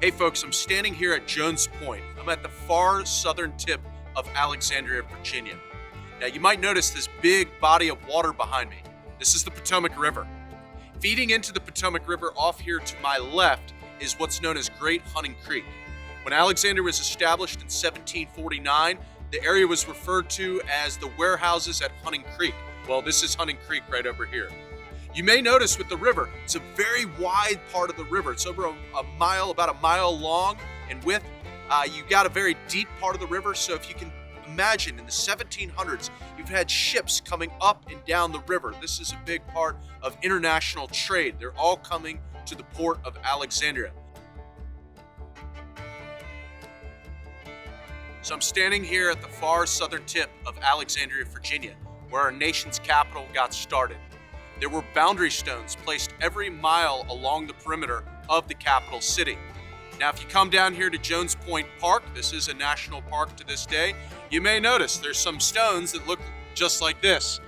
Hey folks, I'm standing here at Jones Point. I'm at the far southern tip of Alexandria, Virginia. Now you might notice this big body of water behind me. This is the Potomac River. Feeding into the Potomac River off here to my left is what's known as Great Hunting Creek. When Alexandria was established in 1749, the area was referred to as the warehouses at Hunting Creek. Well, this is Hunting Creek right over here. You may notice with the river, it's a very wide part of the river. It's over a mile, about a mile long in width. You got a very deep part of the river. So if you can imagine in the 1700s, you've had ships coming up and down the river. This is a big part of international trade. They're all coming to the port of Alexandria. So I'm standing here at the far southern tip of Alexandria, Virginia, where our nation's capital got started. There were boundary stones placed every mile along the perimeter of the capital city. Now, if you come down here to Jones Point Park, this is a national park to this day, you may notice there's some stones that look just like this.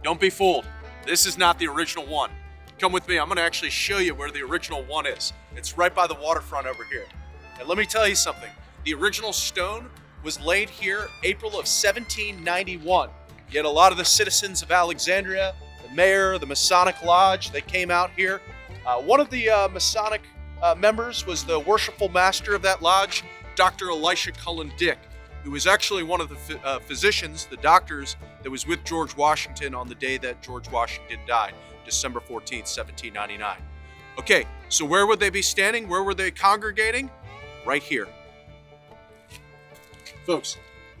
Don't be fooled. This is not the original one. Come with me. I'm going to actually show you where the original one is. It's right by the waterfront over here. And let me tell you something. The original stone was laid here April of 1791. Yet a lot of the citizens of Alexandria, the mayor, the Masonic Lodge, they came out here. One of the Masonic members was the worshipful master of that lodge, Dr. Elisha Cullen Dick, who was actually one of the physicians, the doctors, that was with George Washington on the day that George Washington died, December 14th, 1799. Okay, so where would they be standing? Where were they congregating? Right here. Folks,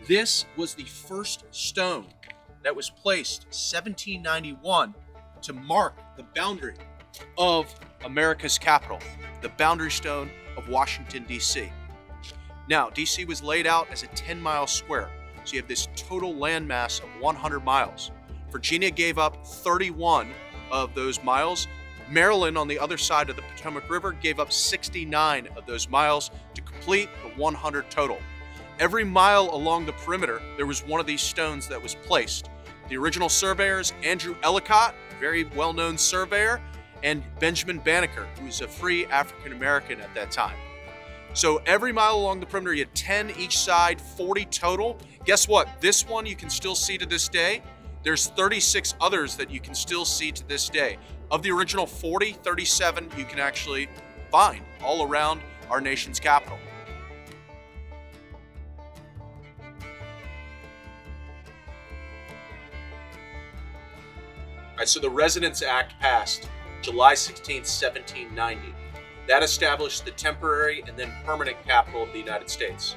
this was the first stone that was placed 1791 to mark the boundary of America's capital, the boundary stone of Washington, D.C. Now, D.C. was laid out as a 10-mile square, so you have this total landmass of 100 miles. Virginia gave up 31 of those miles. Maryland, on the other side of the Potomac River, gave up 69 of those miles to complete the 100 total. Every mile along the perimeter, there was one of these stones that was placed. The original surveyors, Andrew Ellicott, very well-known surveyor, and Benjamin Banneker, who was a free African-American at that time. So every mile along the perimeter, you had 10 each side, 40 total. Guess what? This one you can still see to this day. There's 36 others that you can still see to this day. Of the original 40, 37 you can actually find all around our nation's capital. All right, so the Residence Act passed July 16, 1790. That established the temporary and then permanent capital of the United States.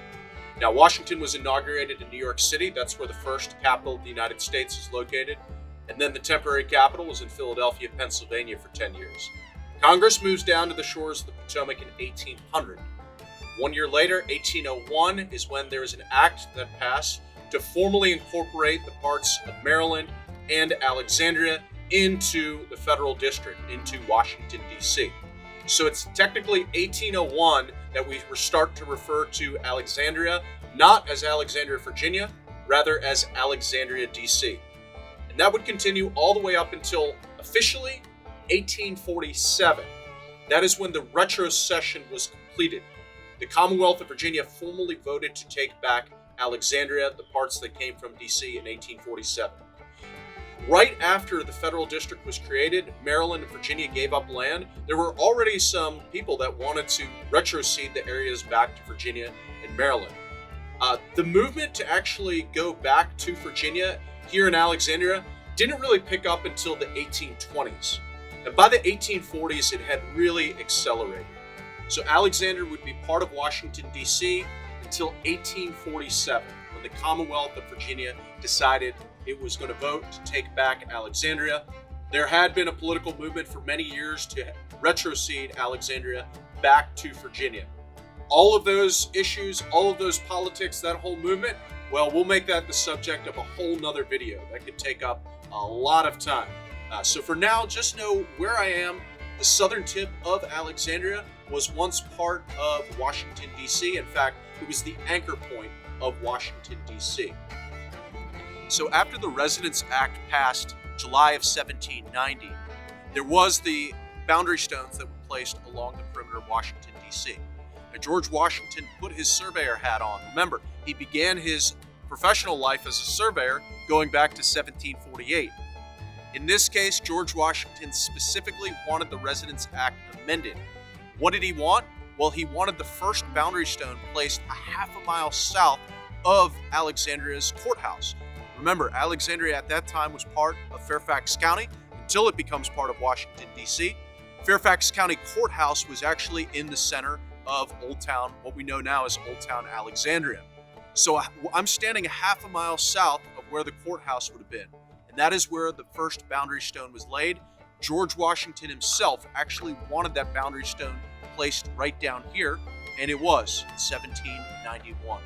Now, Washington was inaugurated in New York City. That's where the first capital of the United States is located. And then the temporary capital was in Philadelphia, Pennsylvania for 10 years. Congress moves down to the shores of the Potomac in 1800. 1 year later, 1801, is when there is an act that passed to formally incorporate the parts of Maryland and Alexandria into the federal district, into Washington, D.C. So it's technically 1801 that we start to refer to Alexandria, not as Alexandria, Virginia, rather as Alexandria, D.C. And that would continue all the way up until officially 1847. That is when the retrocession was completed. The Commonwealth of Virginia formally voted to take back Alexandria, the parts that came from D.C. in 1847. Right after the federal district was created, Maryland and Virginia gave up land. There were already some people that wanted to retrocede the areas back to Virginia and Maryland. The movement to actually go back to Virginia here in Alexandria didn't really pick up until the 1820s. And by the 1840s, it had really accelerated. So Alexandria would be part of Washington, D.C. until 1847, when the Commonwealth of Virginia decided it was going to vote to take back Alexandria. There had been a political movement for many years to retrocede Alexandria back to Virginia. All of those issues, all of those politics, that whole movement, well, we'll make that the subject of a whole nother video. That could take up a lot of time. So for now, just know where I am. The southern tip of Alexandria was once part of Washington, D.C. In fact, it was the anchor point of Washington, D.C. So after the Residence Act passed July of 1790, there was the boundary stones that were placed along the perimeter of Washington, D.C. Now, George Washington put his surveyor hat on. Remember, he began his professional life as a surveyor going back to 1748. In this case, George Washington specifically wanted the Residence Act amended. What did he want? Well, he wanted the first boundary stone placed a half a mile south of Alexandria's courthouse. Remember, Alexandria at that time was part of Fairfax County until it becomes part of Washington, D.C. Fairfax County Courthouse was actually in the center of Old Town, what we know now as Old Town Alexandria. So I'm standing a half a mile south of where the courthouse would have been. And that is where the first boundary stone was laid. George Washington himself actually wanted that boundary stone placed right down here, and it was in 1791.